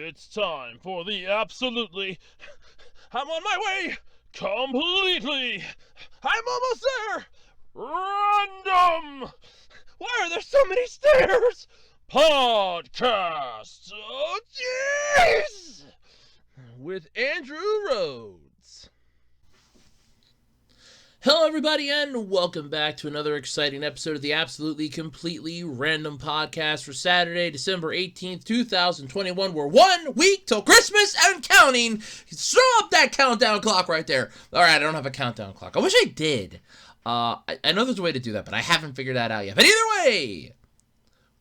It's time for the absolutely... I'm on my way! Completely! I'm almost there! Random! Why are there so many stairs? Podcast! Oh, jeez! With Andrew Rhodes. Hello, everybody, and welcome back to another exciting episode of the Absolutely Completely Random Podcast for Saturday, December 18th, 2021. We're 1 week till Christmas and counting. Throw up that countdown clock right there. All right, I don't have a countdown clock. I wish I did. I know there's a way to do that, but I haven't figured that out yet. But either way,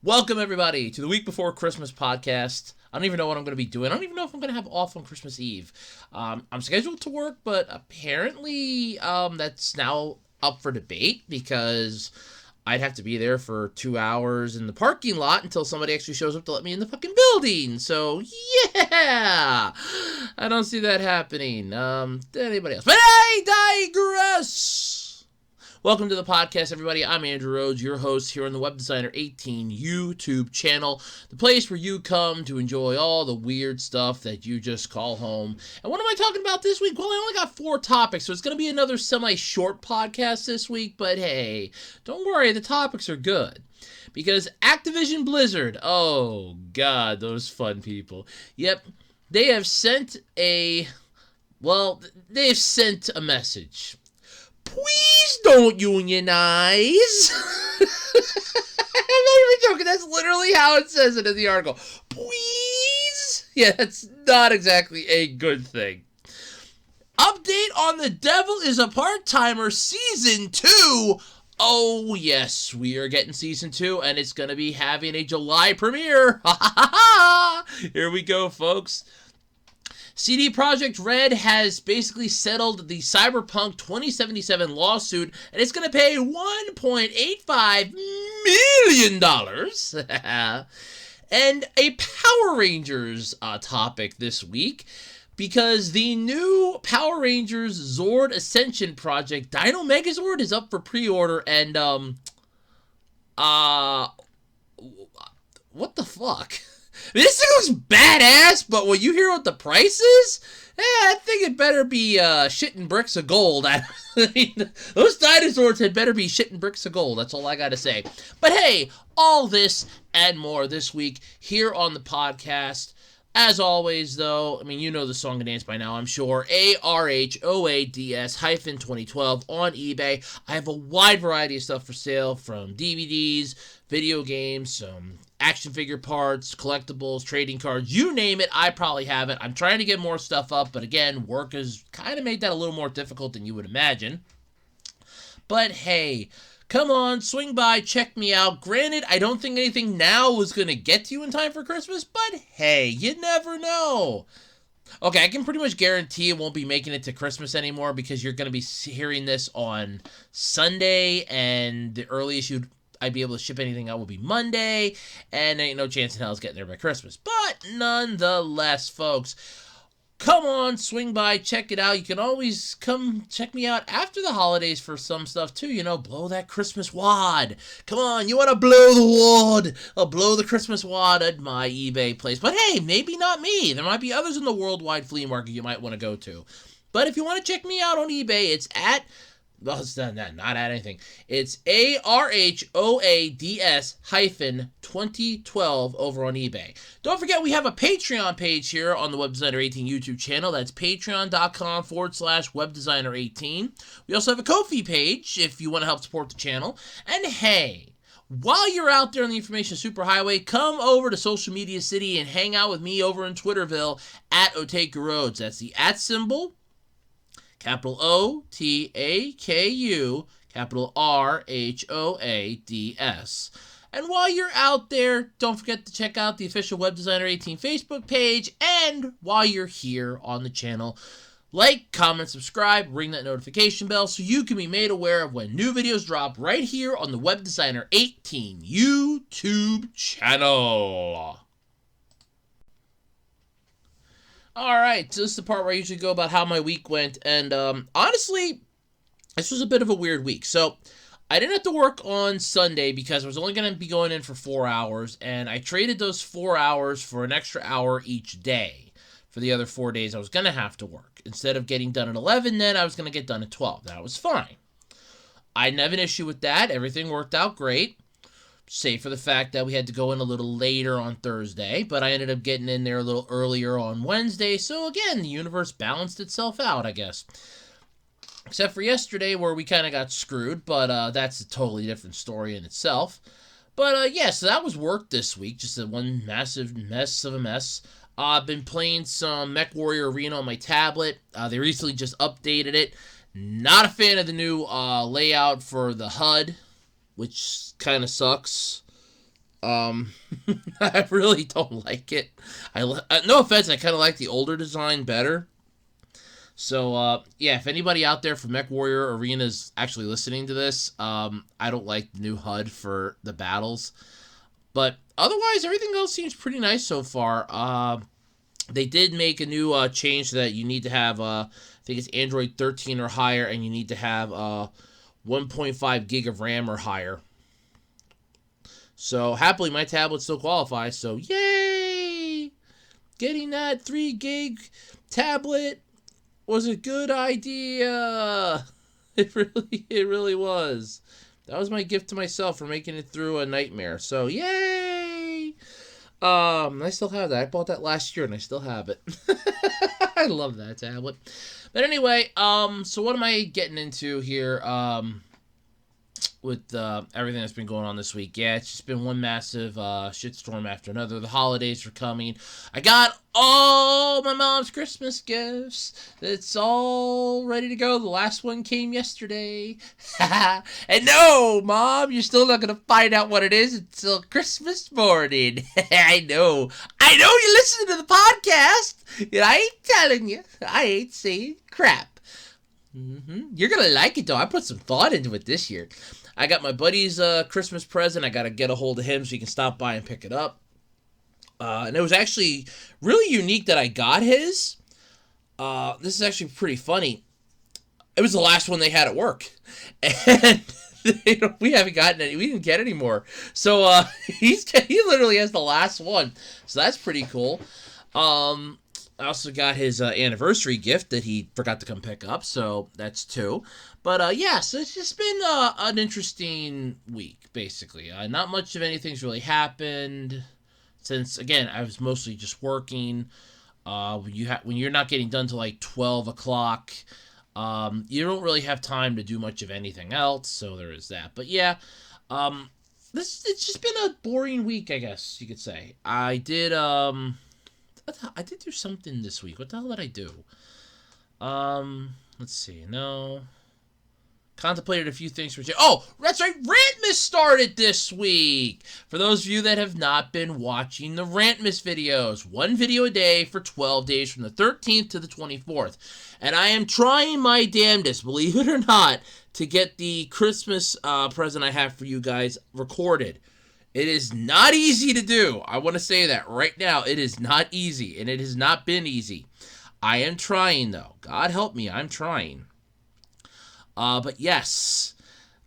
welcome, everybody, to the Week Before Christmas podcast. I don't even know what I'm going to be doing. I don't even know if I'm going to have off on Christmas Eve. I'm scheduled to work, but apparently that's now up for debate because I'd have to be there for 2 hours in the parking lot until somebody actually shows up to let me in the fucking building. So, yeah! I don't see that happening. Anybody else? But I digress! Welcome to the podcast, everybody. I'm Andrew Rhodes, your host here on the Web Designer 18 YouTube channel, the place where you come to enjoy all the weird stuff that you just call home. And what am I talking about this week? Well, I only got 4 topics, so it's going to be another semi-short podcast this week, but hey, don't worry, the topics are good. Because Activision Blizzard, oh god, those fun people. Yep, they have sent a message. Please don't unionize. I'm not even joking. That's literally how it says it in the article. Please? Yeah, that's not exactly a good thing. Update on The Devil is a Part-Timer Season 2. Oh, yes, we are getting Season 2, and it's going to be having a July premiere. Here we go, folks. CD Projekt Red has basically settled the Cyberpunk 2077 lawsuit, and it's going to pay $1.85 million. And a Power Rangers topic this week, because the new Power Rangers Zord Ascension project, Dino Megazord, is up for pre-order, and, what the fuck? This thing looks badass, but when you hear what the price is, I think it better be shitting bricks of gold. I mean, those dinosaurs had better be shitting bricks of gold. That's all I gotta say. But hey, all this and more this week here on the podcast. As always, though, I mean, you know the song and dance by now, I'm sure. ARHOADS-2012 on eBay. I have a wide variety of stuff for sale, from DVDs, video games, action figure parts, collectibles, trading cards, you name it, I probably have it. I'm trying to get more stuff up, but again, work has kind of made that a little more difficult than you would imagine. But hey, come on, swing by, check me out. Granted, I don't think anything now is going to get to you in time for Christmas, but hey, you never know. Okay, I can pretty much guarantee it won't be making it to Christmas anymore because you're going to be hearing this on Sunday, and the earliest I'd be able to ship anything out will be Monday, and there ain't no chance in hell it's getting there by Christmas. But nonetheless, folks, come on, swing by, check it out. You can always come check me out after the holidays for some stuff too. You know, blow that Christmas wad. Come on, you want to blow the wad? I'll blow the Christmas wad at my eBay place. But hey, maybe not me. There might be others in the worldwide flea market you might want to go to. But if you want to check me out on eBay, it's at... Well, it's not at anything. It's ARHOADS-2012 over on eBay. Don't forget, we have a Patreon page here on the Web Designer 18 YouTube channel. That's patreon.com/webdesigner18. We also have a Ko-fi page if you want to help support the channel. And hey, while you're out there on the information superhighway, come over to Social Media City and hang out with me over in Twitterville at Otaku Rhodes. That's the @ symbol, capital OTAKU, capital RHOADS. And while you're out there, don't forget to check out the official Web Designer 18 Facebook page. And while you're here on the channel, like, comment, subscribe, ring that notification bell so you can be made aware of when new videos drop right here on the Web Designer 18 YouTube channel. Alright, so this is the part where I usually go about how my week went, and honestly, this was a bit of a weird week. So, I didn't have to work on Sunday because I was only going to be going in for 4 hours, and I traded those 4 hours for an extra hour each day for the other 4 days I was going to have to work. Instead of getting done at 11, then I was going to get done at 12. That was fine. I didn't have an issue with that. Everything worked out great, save for the fact that we had to go in a little later on Thursday, but I ended up getting in there a little earlier on Wednesday, so again, the universe balanced itself out, I guess. Except for yesterday where we kind of got screwed, but that's a totally different story in itself. But yeah, so that was work this week, just a one massive mess of a mess. I've been playing some MechWarrior Arena on my tablet. They recently just updated it. Not a fan of the new layout for the HUD, which kind of sucks. I really don't like it. No offense, I kind of like the older design better. So, yeah, if anybody out there from MechWarrior Arena is actually listening to this, I don't like the new HUD for the battles. But otherwise, everything else seems pretty nice so far. They did make a new change that you need to have, I think it's Android 13 or higher, and you need to have 1.5 gig of RAM or higher. So, happily, my tablet still qualifies, so yay! Getting that 3 gig tablet was a good idea. It really was. That was my gift to myself for making it through a nightmare. So yay! I still have that. I bought that last year and I still have it. I love that tablet. But anyway, so what am I getting into here? With everything that's been going on this week. Yeah, it's just been one massive shitstorm after another. The holidays are coming. I got all my mom's Christmas gifts. It's all ready to go. The last one came yesterday. And no, Mom, you're still not going to find out what it is until Christmas morning. I know you listen to the podcast. And I ain't telling you. I ain't saying crap. You're going to like it, though. I put some thought into it this year. I got my buddy's Christmas present. I got to get a hold of him so he can stop by and pick it up. And it was actually really unique that I got his. This is actually pretty funny. It was the last one they had at work. And we haven't gotten any. We didn't get any more. So he literally has the last one. So that's pretty cool. I also got his anniversary gift that he forgot to come pick up, so that's 2. But yeah, so it's just been an interesting week, basically. Not much of anything's really happened since, again, I was mostly just working. When you're not getting done till like 12 o'clock, you don't really have time to do much of anything else, so there is that. But yeah, it's just been a boring week, I guess you could say. I did do something this week. What the hell did I do? Let's see. No. Contemplated a few things for... Oh, that's right. Rantmas started this week. For those of you that have not been watching the Rantmas videos. 1 video a day for 12 days from the 13th to the 24th. And I am trying my damnedest, believe it or not, to get the Christmas present I have for you guys recorded. It is not easy to do. I want to say that right now. It is not easy, and it has not been easy. I am trying, though. God help me, I'm trying. But yes,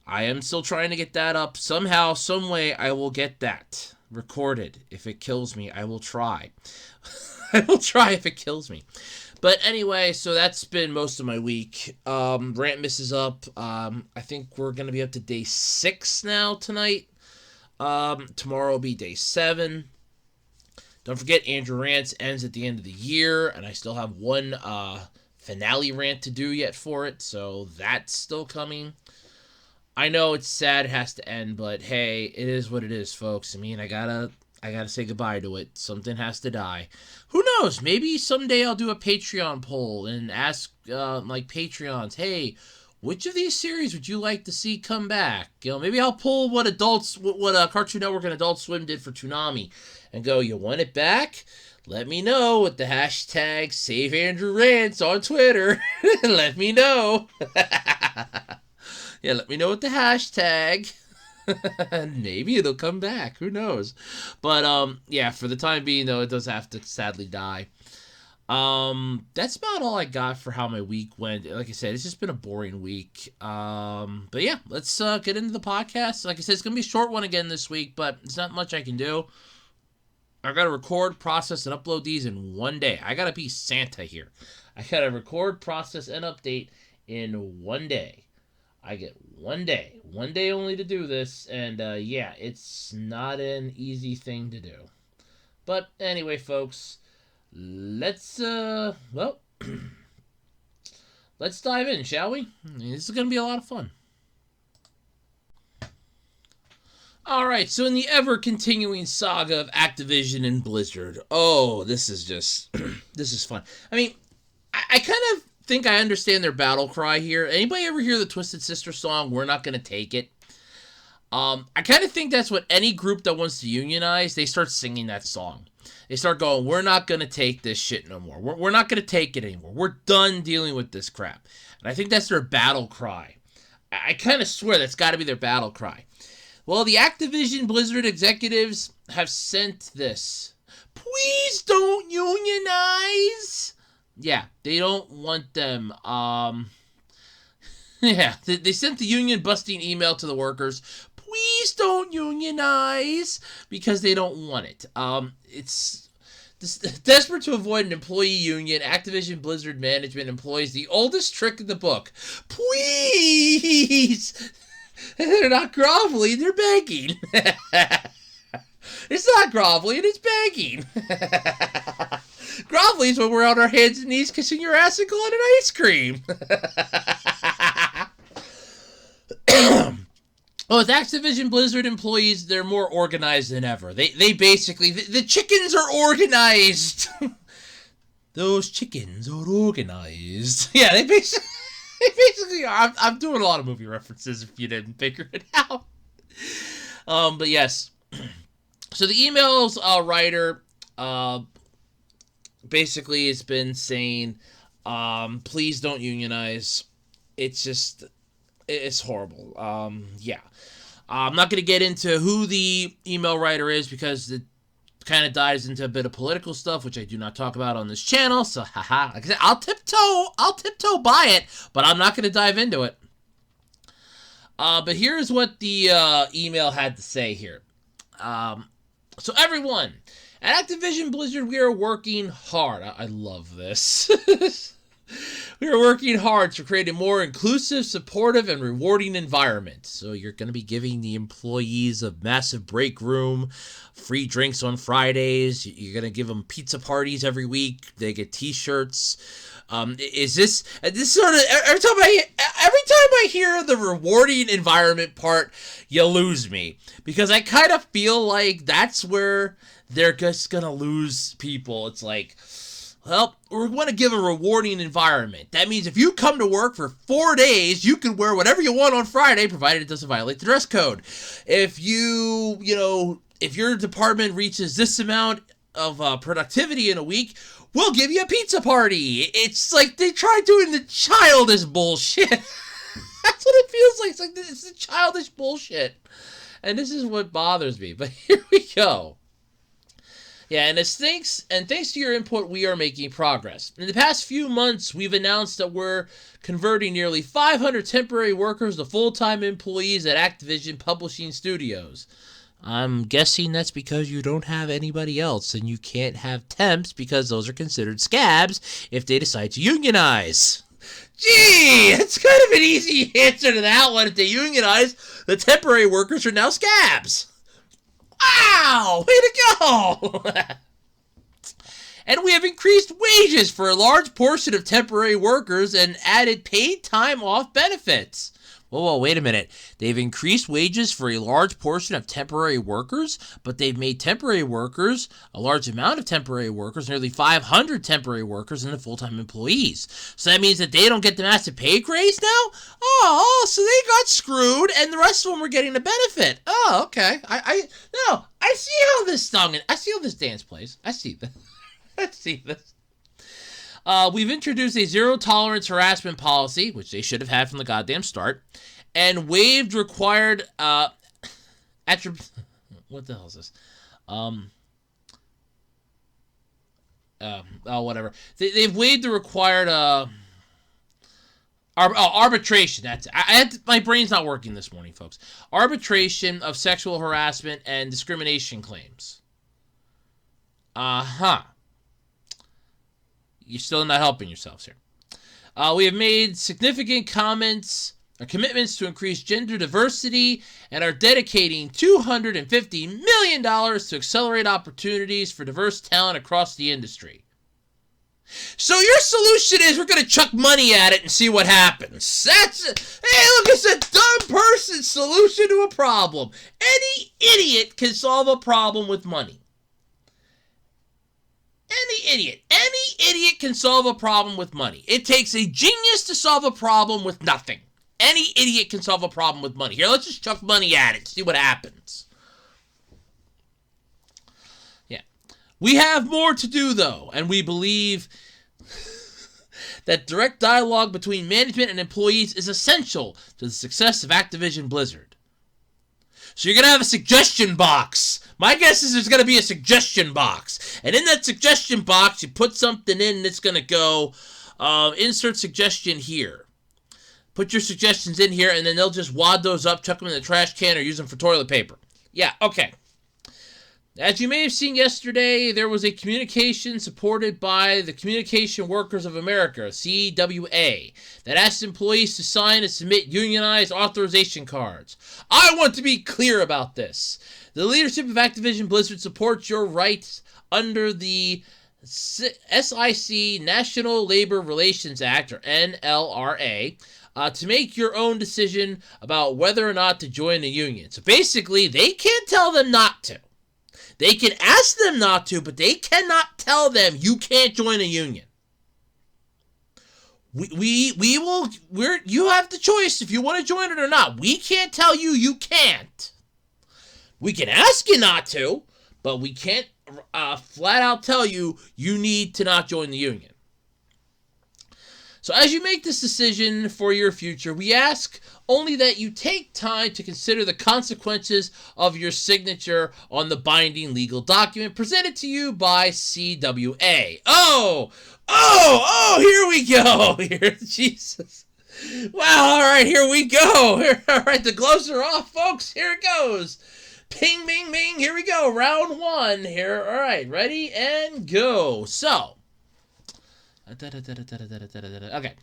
I am still trying to get that up. Somehow, some way, I will get that recorded. If it kills me, I will try. I will try if it kills me. But anyway, so that's been most of my week. Rantmas is up. I think we're going to be up to day 6 now tonight. Tomorrow will be day 7. Don't forget, Andrew Rants ends at the end of the year, and I still have one finale rant to do yet for it, so that's still coming. I know it's sad it has to end, but hey, it is what it is, folks. I mean, I gotta say goodbye to it. Something has to die. Who knows? Maybe someday I'll do a Patreon poll and ask like Patreons, hey, which of these series would you like to see come back? You know, maybe I'll pull what Cartoon Network and Adult Swim did for Toonami and go, you want it back? Let me know with the hashtag SaveAndrewRants on Twitter. Let me know. Yeah, let me know with the hashtag. Maybe it'll come back. Who knows? But, yeah, for the time being, though, it does have to sadly die. That's about all I got for how my week went. Like I said, it's just been a boring week. But yeah, let's get into the podcast. Like I said, it's gonna be a short one again this week, but it's not much I can do. I gotta record, process, and upload these in one day. I gotta be Santa here. I gotta record, process, and update in one day. I get one day only to do this, and yeah, it's not an easy thing to do. But anyway, folks, let's well, let's dive in, shall we? This is gonna be a lot of fun. Alright, so in the ever-continuing saga of Activision and Blizzard, this is just, this is fun. I mean, I kind of think I understand their battle cry here. Anybody ever hear the Twisted Sister song, We're Not Gonna Take It? I kind of think that's what any group that wants to unionize, they start singing that song. They start going, we're not gonna take this shit no more. We're not gonna take it anymore. We're done dealing with this crap. And I think that's their battle cry. I kind of swear that's got to be their battle cry. Well, the Activision Blizzard executives have sent this. Please don't unionize. Yeah, they don't want them. Yeah, they sent the union busting email to the workers. Please don't unionize because they don't want it. It's desperate to avoid an employee union. Activision Blizzard management employs the oldest trick in the book. Please. They're not groveling, they're begging. It's not groveling, it's begging. Groveling is when we're on our hands and knees kissing your ass and calling it ice cream. Well, with Activision Blizzard employees, they're more organized than ever. They basically, the chickens are organized. Those chickens are organized. Yeah, they basically are. I'm doing a lot of movie references if you didn't figure it out. But yes. So the email's writer basically has been saying, please don't unionize. It's horrible. Yeah. I'm not going to get into who the email writer is because it kind of dives into a bit of political stuff, which I do not talk about on this channel. So, haha. Like I said, I'll tiptoe by it, but I'm not going to dive into it. But here's what the email had to say here. So everyone, at Activision Blizzard, we are working hard. I love this. We are working hard to create a more inclusive, supportive, and rewarding environment. So you're going to be giving the employees a massive break room, free drinks on Fridays. You're going to give them pizza parties every week. They get T-shirts. Is this sort of every time I hear the rewarding environment part, you lose me, because I kind of feel like that's where they're just going to lose people. It's like, well, we want to give a rewarding environment. That means if you come to work for 4 days, you can wear whatever you want on Friday, provided it doesn't violate the dress code. If if your department reaches this amount of productivity in a week, we'll give you a pizza party. It's like they try doing the childish bullshit. That's what it feels like. It's the childish bullshit. And this is what bothers me. But here we go. Yeah, and thanks to your input, we are making progress. In the past few months, we've announced that we're converting nearly 500 temporary workers to full-time employees at Activision Publishing Studios. I'm guessing that's because you don't have anybody else, and you can't have temps because those are considered scabs if they decide to unionize. Gee, that's kind of an easy answer to that one. If they unionize, the temporary workers are now scabs. Wow! Way to go! And we have increased wages for a large portion of temporary workers and added paid time off benefits. Whoa, wait a minute. They've increased wages for a large portion of temporary workers, but they've made temporary workers, a large amount of temporary workers, nearly 500 temporary workers into full-time employees. So that means that they don't get the massive pay raise now? Oh, so they got screwed, and the rest of them were getting a benefit. Oh, okay. I see how this song, I see how this dance plays. I see this. I see this. We've introduced a zero-tolerance harassment policy, which they should have had from the goddamn start, and waived required what the hell is this? whatever. They've waived the required arbitration. That's my brain's not working this morning, folks. Arbitration of sexual harassment and discrimination claims. You're still not helping yourselves here. We have made significant commitments to increase gender diversity and are dedicating $250 million to accelerate opportunities for diverse talent across the industry. So your solution is we're going to chuck money at it and see what happens. Hey, look, it's a dumb person's solution to a problem. Any idiot can solve a problem with money. Any idiot can solve a problem with money. It takes a genius to solve a problem with nothing. Any idiot can solve a problem with money. Here, let's just chuck money at it, see what happens. Yeah. We have more to do, though, and we believe that direct dialogue between management and employees is essential to the success of Activision Blizzard. So you're going to have a suggestion box. My guess is there's going to be a suggestion box. And in that suggestion box, you put something in and it's going to go, insert suggestion here. Put your suggestions in here and then they'll just wad those up, chuck them in the trash can, or use them for toilet paper. Yeah, okay. As you may have seen yesterday, there was a communication supported by the Communication Workers of America, CWA, that asked employees to sign and submit unionized authorization cards. I want to be clear about this. The leadership of Activision Blizzard supports your rights under the SIC National Labor Relations Act, or NLRA, to make your own decision about whether or not to join a union. So basically, they can't tell them not to. They can ask them not to, but they cannot tell them you can't join a union. You have the choice if you want to join it or not. We can't tell you you can't. We can ask you not to, but we can't flat out tell you you need to not join the union. So as you make this decision for your future, we ask only that you take time to consider the consequences of your signature on the binding legal document presented to you by CWA. Here we go. Here, Jesus. Wow, all right, here we go. All right, the gloves are off, folks. Here it goes. Ping, bing, bing. Here we go. Round one here. All right, ready and go. So, okay.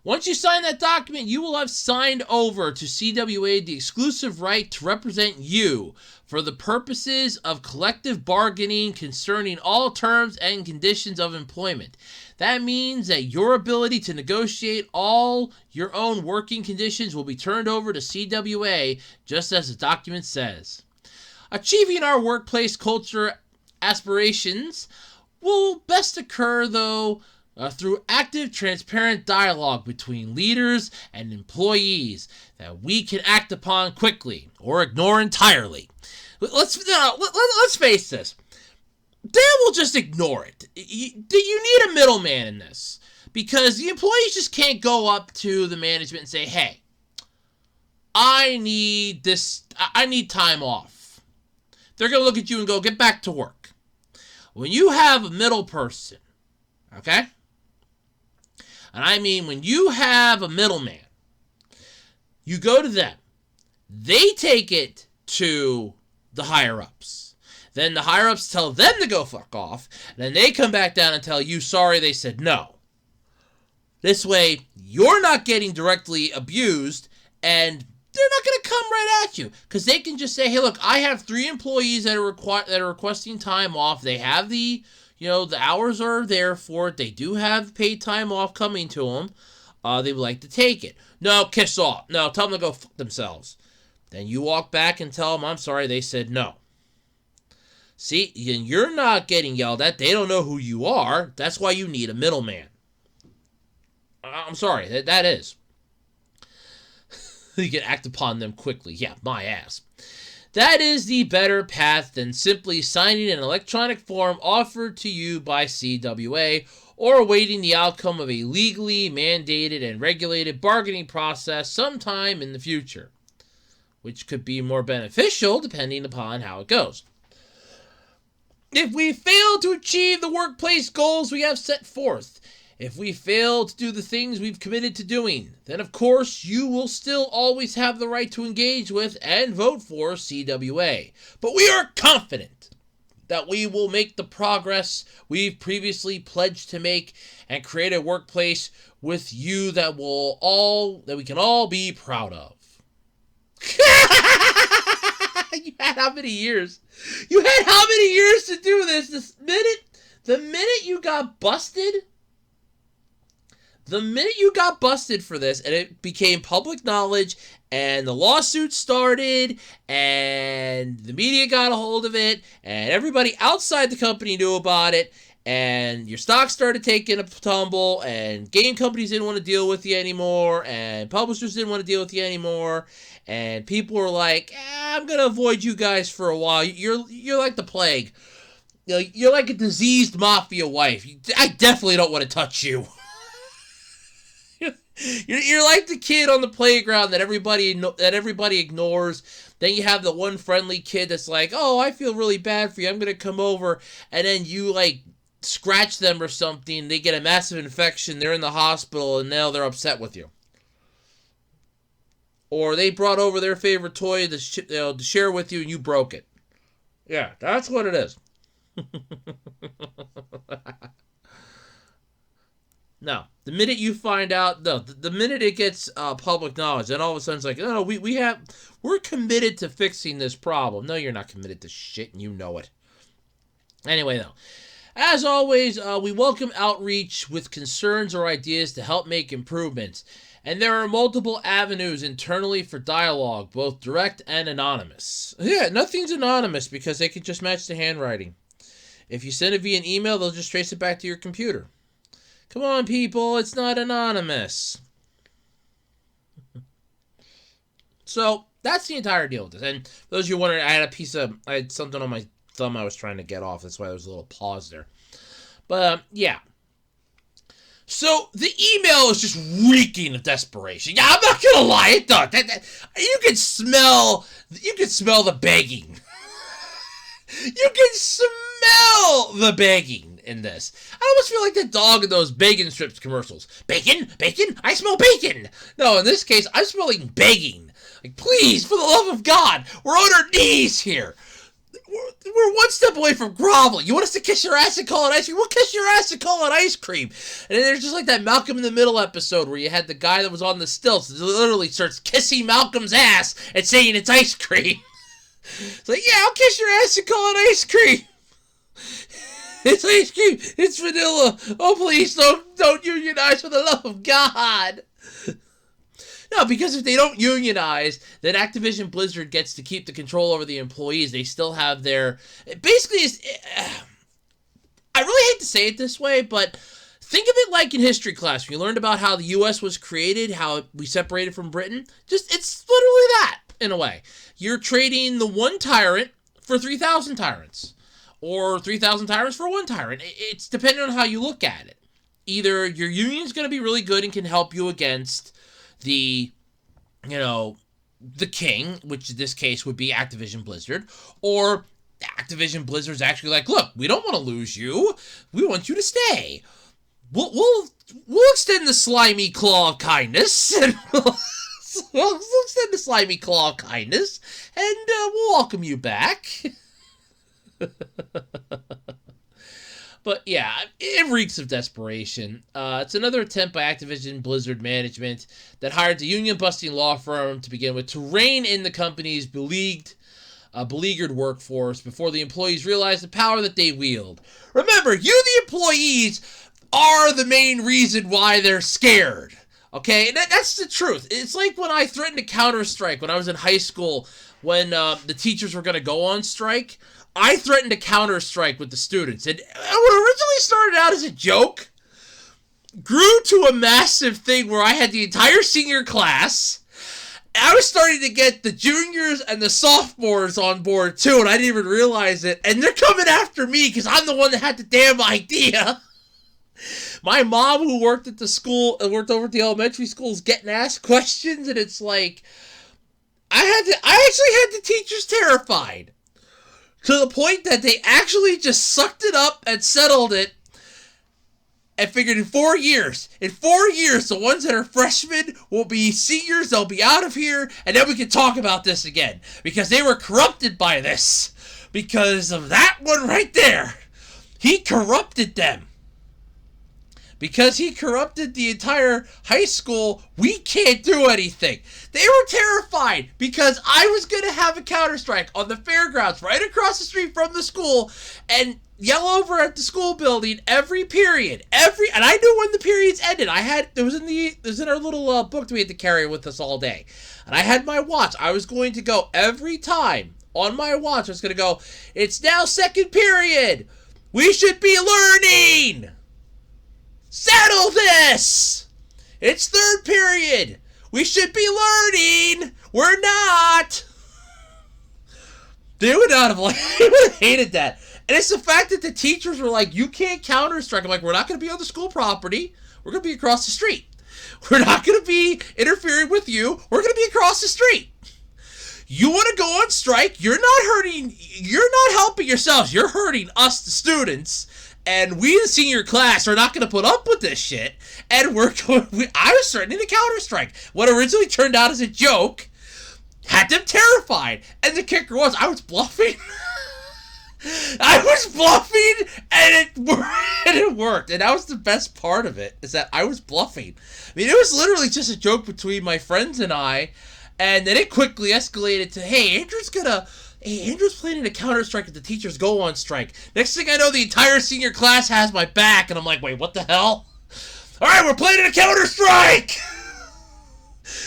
Once you sign that document, you will have signed over to CWA the exclusive right to represent you for the purposes of collective bargaining concerning all terms and conditions of employment. That means that your ability to negotiate all your own working conditions will be turned over to CWA, just as the document says. Achieving our workplace culture aspirations will best occur, though, through active, transparent dialogue between leaders and employees that we can act upon quickly or ignore entirely. Let's face this. They will just ignore it. You need a middleman in this, because the employees just can't go up to the management and say, "Hey, I need time off." They're going to look at you and go, "Get back to work." When you have a middle person, okay? And I mean, when you have a middleman, you go to them. They take it to the higher-ups. Then the higher-ups tell them to go fuck off. And then they come back down and tell you, sorry, they said no. This way, you're not getting directly abused, and they're not going to come right at you. Because they can just say, hey, look, I have 3 employees that are requesting time off. They have the hours are there for it. They do have paid time off coming to them. They would like to take it. No, kiss off. No, tell them to go fuck themselves. Then you walk back and tell them, I'm sorry, they said no. See, you're not getting yelled at. They don't know who you are. That's why you need a middleman. I'm sorry, that is. You can act upon them quickly. Yeah, my ass. That is the better path than simply signing an electronic form offered to you by CWA or awaiting the outcome of a legally mandated and regulated bargaining process sometime in the future, which could be more beneficial depending upon how it goes. If we fail to achieve the workplace goals we have set forth, if we fail to do the things we've committed to doing, then of course you will still always have the right to engage with and vote for CWA. But we are confident that we will make the progress we've previously pledged to make and create a workplace with you that we can all be proud of. You had how many years? You had how many years to do this? The minute you got busted for this, and it became public knowledge, and the lawsuit started, and the media got a hold of it, and everybody outside the company knew about it, and your stock started taking a tumble, and game companies didn't want to deal with you anymore, and publishers didn't want to deal with you anymore, and people were like, I'm going to avoid you guys for a while. You're like the plague. You're like a diseased mafia wife. I definitely don't want to touch you. You're like the kid on the playground that everybody ignores. Then you have the one friendly kid that's like, oh, I feel really bad for you. I'm going to come over. And then you, like, scratch them or something. They get a massive infection. They're in the hospital, and now they're upset with you. Or they brought over their favorite toy to share with you, and you broke it. Yeah, that's what it is. No, the minute you find out, the minute it gets public knowledge, then all of a sudden it's like, no, we're committed to fixing this problem. No, you're not committed to shit, and you know it. Anyway, though, as always, we welcome outreach with concerns or ideas to help make improvements. And there are multiple avenues internally for dialogue, both direct and anonymous. Yeah, nothing's anonymous because they can just match the handwriting. If you send it via an email, they'll just trace it back to your computer. Come on, people, it's not anonymous. So, that's the entire deal with this. And for those of you wondering, I had something on my thumb I was trying to get off. That's why there was a little pause there. But, yeah. So, the email is just reeking of desperation. Yeah, I'm not gonna lie, it does. You can smell the begging. You can smell the begging in this. I almost feel like the dog in those bacon strips commercials. Bacon? Bacon? I smell bacon! No, in this case, I'm smelling begging. Like, please, for the love of God, we're on our knees here. We're one step away from groveling. You want us to kiss your ass and call it ice cream? We'll kiss your ass and call it ice cream. And then there's just like that Malcolm in the Middle episode where you had the guy that was on the stilts that literally starts kissing Malcolm's ass and saying it's ice cream. It's like, yeah, I'll kiss your ass and call it ice cream. It's ice cream. It's vanilla. Oh, please don't unionize for the love of God. No, because if they don't unionize, then Activision Blizzard gets to keep the control over the employees. They still have their... Basically, I really hate to say it this way, but think of it like in history class. When you learned about how the U.S. was created, how we separated from Britain. It's literally that, in a way. You're trading the one tyrant for 3,000 tyrants. Or 3,000 tyrants for one tyrant. It's depending on how you look at it. Either your union's going to be really good and can help you against the king, which in this case would be Activision Blizzard, or Activision Blizzard's actually like, look, we don't want to lose you. We want you to stay. We'll extend the slimy claw of kindness, and we'll extend the slimy claw of kindness, and we'll welcome you back. But yeah, it reeks of desperation. It's another attempt by Activision Blizzard management that hired the union-busting law firm to begin with to rein in the company's beleaguered workforce before the employees realize the power that they wield. Remember, you, the employees, are the main reason why they're scared. Okay? That's the truth. It's like when I threatened to counter-strike when I was in high school when the teachers were going to go on strike. I threatened to counter-strike with the students. And what originally started out as a joke grew to a massive thing where I had the entire senior class. I was starting to get the juniors and the sophomores on board too, and I didn't even realize it. And they're coming after me because I'm the one that had the damn idea. My mom, who worked at the school, worked over at the elementary school, is getting asked questions, and it's like, I actually had the teachers terrified. To the point that they actually just sucked it up and settled it and figured in 4 years, the ones that are freshmen will be seniors, they'll be out of here, and then we can talk about this again. Because they were corrupted by this. Because of that one right there. He corrupted them. Because he corrupted the entire high school, we can't do anything. They were terrified because I was going to have a counter-strike on the fairgrounds right across the street from the school and yell over at the school building every period. And I knew when the periods ended. It was in our little book that we had to carry with us all day. And I had my watch. I was going to go every time on my watch. I was going to go, it's now second period. We should be learning. Settle this! It's third period! We should be learning! We're not! They would not have hated that. And it's the fact that the teachers were like, you can't counter-strike. I'm like, we're not going to be on the school property. We're going to be across the street. We're not going to be interfering with you. We're going to be across the street. You want to go on strike? You're not helping yourselves. You're hurting us, the students. And we, the senior class, are not going to put up with this shit. And I was threatening to counter-strike. What originally turned out as a joke had them terrified. And the kicker was, I was bluffing. I was bluffing, and it worked. And that was the best part of it, is that I was bluffing. I mean, it was literally just a joke between my friends and I. And then it quickly escalated to, hey, Andrew's planning to counter-strike if the teachers go on strike. Next thing I know, the entire senior class has my back, and I'm like, wait, what the hell? All right, we're planning a counter-strike!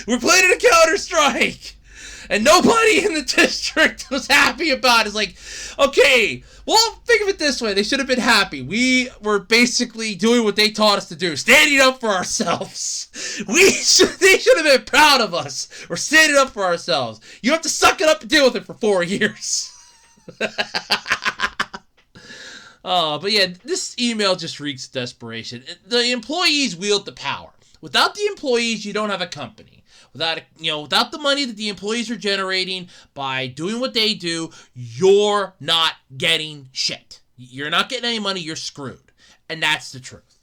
We're planning a counter-strike! And nobody in the district was happy about it. It's like, okay, well, think of it this way. They should have been happy. We were basically doing what they taught us to do, standing up for ourselves. They should have been proud of us. We're standing up for ourselves. You have to suck it up and deal with it for 4 years. But yeah, this email just reeks of desperation. The employees wield the power. Without the employees, you don't have a company. Without the money that the employees are generating by doing what they do, you're not getting shit. You're not getting any money, you're screwed. And that's the truth.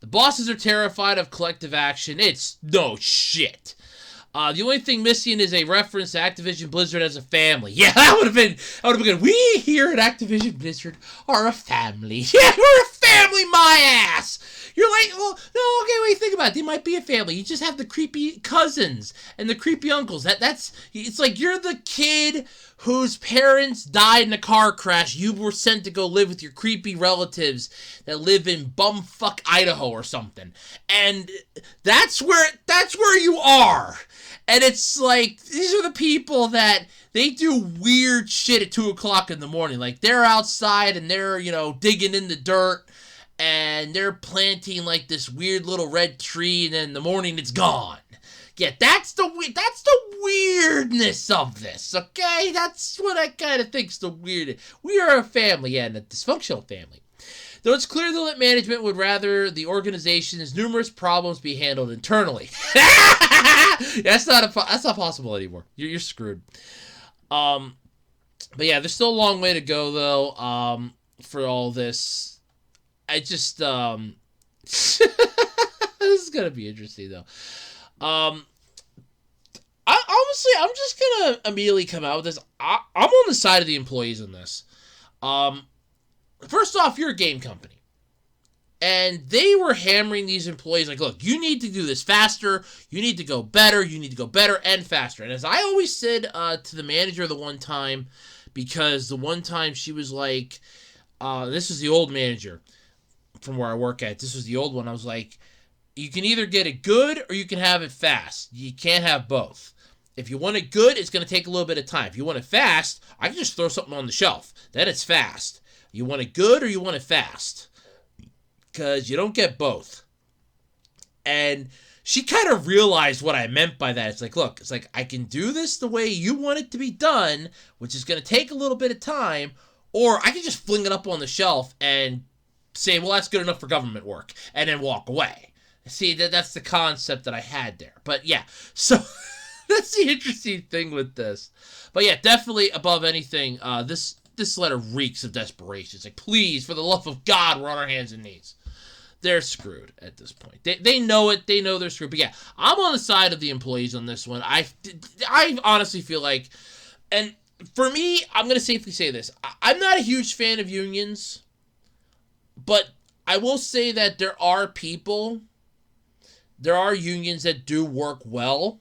The bosses are terrified of collective action. It's no shit. The only thing missing is a reference to Activision Blizzard as a family. Yeah, that would have been good. We here at Activision Blizzard are a family. Yeah, we're a family, my ass. You're like, well, no, okay, wait, think about it. They might be a family. You just have the creepy cousins and the creepy uncles. It's like you're the kid whose parents died in a car crash. You were sent to go live with your creepy relatives that live in bumfuck Idaho or something. And that's where you are. And it's like, these are the people that they do weird shit at 2 o'clock in the morning. Like, they're outside and they're, digging in the dirt. And they're planting like this weird little red tree, and then in the morning it's gone. Yeah, that's the weirdness of this, okay? That's what I kind of think's the weird. We are a family, yeah, and a dysfunctional family. Though it's clear that management would rather the organization's numerous problems be handled internally. That's not possible anymore. You're screwed. But yeah, there's still a long way to go though. For all this. I just, this is going to be interesting, though. I'm just going to immediately come out with this. I'm on the side of the employees in this. First off, you're a game company. And they were hammering these employees like, look, you need to do this faster. You need to go better. You need to go better and faster. And as I always said to the manager the one time, because the one time she was like, this was the old manager from where I work at. This was the old one. I was like, you can either get it good or you can have it fast. You can't have both. If you want it good, it's going to take a little bit of time. If you want it fast, I can just throw something on the shelf. Then it's fast. You want it good or you want it fast? Because you don't get both. And she kind of realized what I meant by that. It's like, look, I can do this the way you want it to be done, which is going to take a little bit of time, or I can just fling it up on the shelf and say, well, that's good enough for government work, and then walk away. See, that's the concept that I had there. But yeah, so That's the interesting thing with this. But yeah, definitely above anything, this letter reeks of desperation. It's like, please, for the love of God, we're on our hands and knees. They're screwed at this point. They know it. They know they're screwed. But yeah, I'm on the side of the employees on this one. I honestly feel like, and for me, I'm going to safely say this. I'm not a huge fan of unions, but I will say that there are unions that do work well,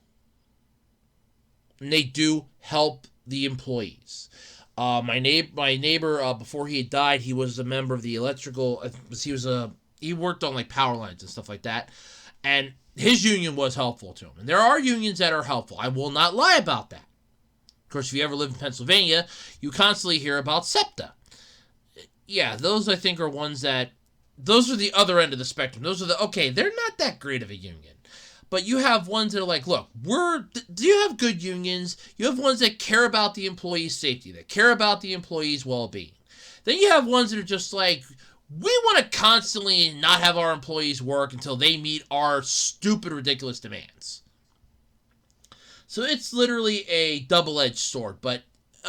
and they do help the employees. My neighbor, before he had died, he was a member of the electrical. He worked on like power lines and stuff like that, and his union was helpful to him. And there are unions that are helpful. I will not lie about that. Of course, if you ever live in Pennsylvania, you constantly hear about SEPTA. Yeah, those I think are ones that, those are the other end of the spectrum. Those are they're not that great of a union. But you have ones that are like, look, do you have good unions? You have ones that care about the employee's safety, that care about the employee's well-being. Then you have ones that are just like, we want to constantly not have our employees work until they meet our stupid, ridiculous demands. So it's literally a double-edged sword. But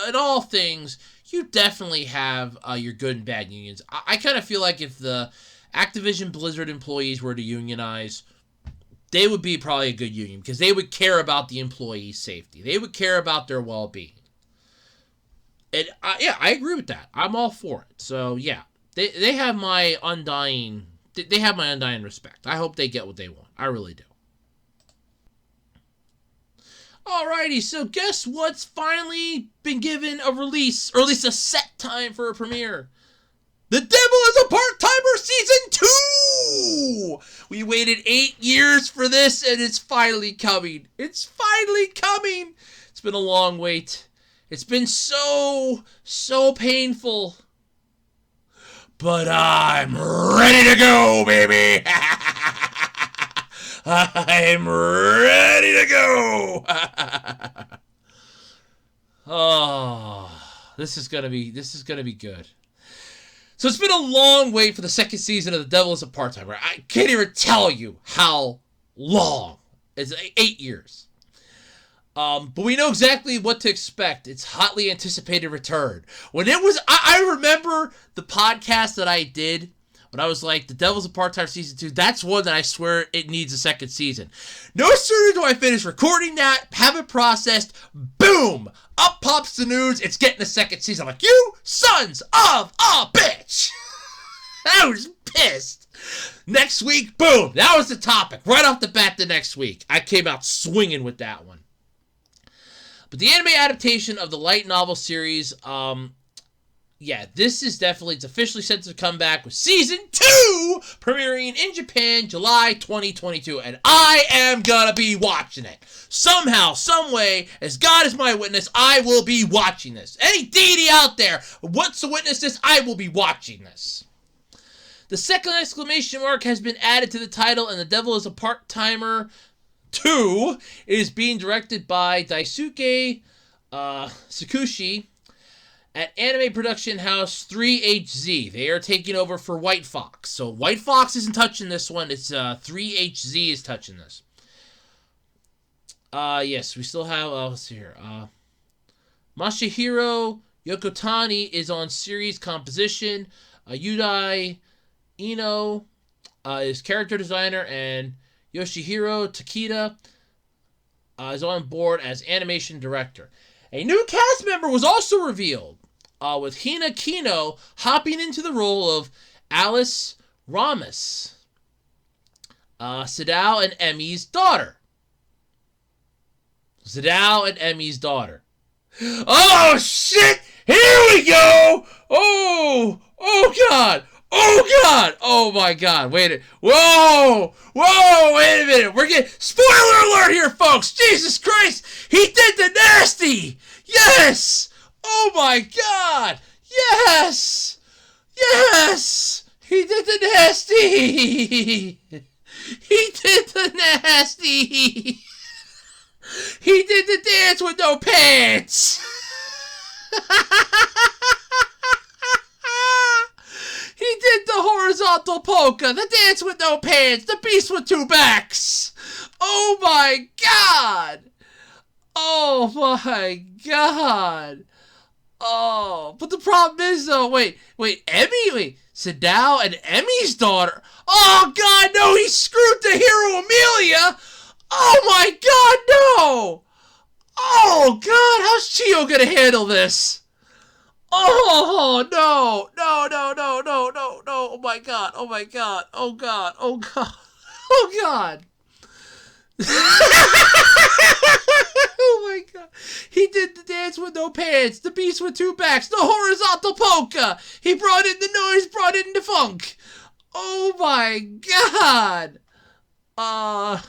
in all things, you definitely have your good and bad unions. I kind of feel like if the Activision Blizzard employees were to unionize, they would be probably a good union because they would care about the employee's safety. They would care about their well-being. And I agree with that. I'm all for it. So yeah, they have my undying respect. I hope they get what they want. I really do. Alrighty, so guess what's finally been given a release, or at least a set time for a premiere? The Devil is a Part-Timer Season 2! We waited 8 years for this, and it's finally coming. It's finally coming! It's been a long wait. It's been so painful. But I'm ready to go, baby! I'm ready to go! Oh, this is gonna be good. So it's been a long wait for the second season of The Devil is a Part-Timer. I can't even tell you how long. It's 8 years. But we know exactly what to expect. It's hotly anticipated return. When it was, I remember the podcast that I did when I was like, The Devil's a Part-Timer Season 2, that's one that I swear it needs a second season. No sooner do I finish recording that, have it processed, boom! Up pops the news, it's getting a second season. I'm like, you sons of a bitch! I was pissed. Next week, boom! That was the topic. Right off the bat the next week. I came out swinging with that one. But the anime adaptation of the light novel series, this is definitely, it's officially set to come back with Season 2 premiering in Japan July 2022. And I am gonna be watching it. Somehow, someway, as God is my witness, I will be watching this. Any deity out there wants to witness this, I will be watching this. The second exclamation mark has been added to the title, and The Devil is a Part-Timer 2 is being directed by Daisuke Tsukushi at anime production house 3HZ. They are taking over for White Fox. So White Fox isn't touching this one. It's 3HZ is touching this. Yes, we still have, let's see here. Masahiro Yokotani is on series composition. Yudai Ino is character designer, and Yoshihiro Takeda is on board as animation director. A new cast member was also revealed, with Hina Kino hopping into the role of Alice Ramos, Sadao and Emi's daughter. Oh, shit! Here we go! Oh God! Oh, God! Oh, my God. Wait. Whoa! Wait a minute. We're getting... Spoiler alert here, folks! Jesus Christ! He did the nasty! Yes! Oh, my God! Yes! He did the nasty! He did the nasty! He did the dance with no pants! He did the horizontal polka, the dance with no pants, the beast with two backs. Oh my God. Oh my god. Oh, but the problem is though, wait, Sadao and Emmy's daughter. Oh god, no, he screwed the hero Amelia. Oh my god, no. Oh god, how's Chio gonna handle this? Oh no, no, no, no, no, no, no. Oh my god, oh my god, oh god, oh god, oh god. Oh my god. He did the dance with no pants, the beast with two backs, the horizontal polka. He brought in the noise, brought in the funk. Oh my god. Oh,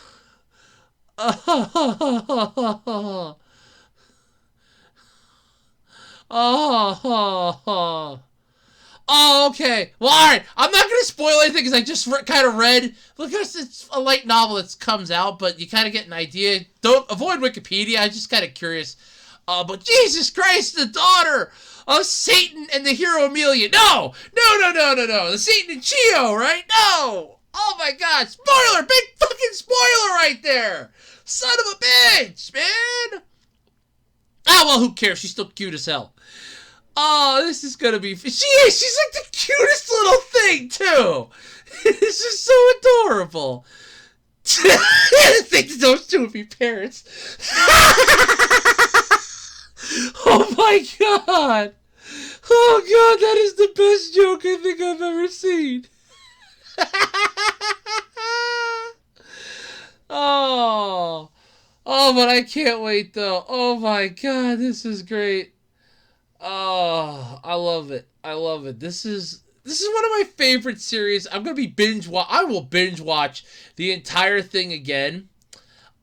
okay. Well, alright. I'm not going to spoil anything because I just kind of read. Look, it's a light novel that comes out, but you kind of get an idea. Don't avoid Wikipedia. I'm just kind of curious. But Jesus Christ, the daughter of Satan and the hero Amelia. No! No, no, no, no, no. The Satan and Chio, right? No! Oh my god. Spoiler! Big fucking spoiler right there! Son of a bitch, man! Ah, well, who cares? She's still cute as hell. Oh, this is gonna be... She is! She's like the cutest little thing, too! This is so adorable. I think those two would be parents. Oh my god! Oh god, that is the best joke I think I've ever seen. Oh. Oh, but I can't wait, though. Oh my god, this is great. Oh, I love it. I love it. This is one of my favorite series. I'm gonna be I will binge watch the entire thing again.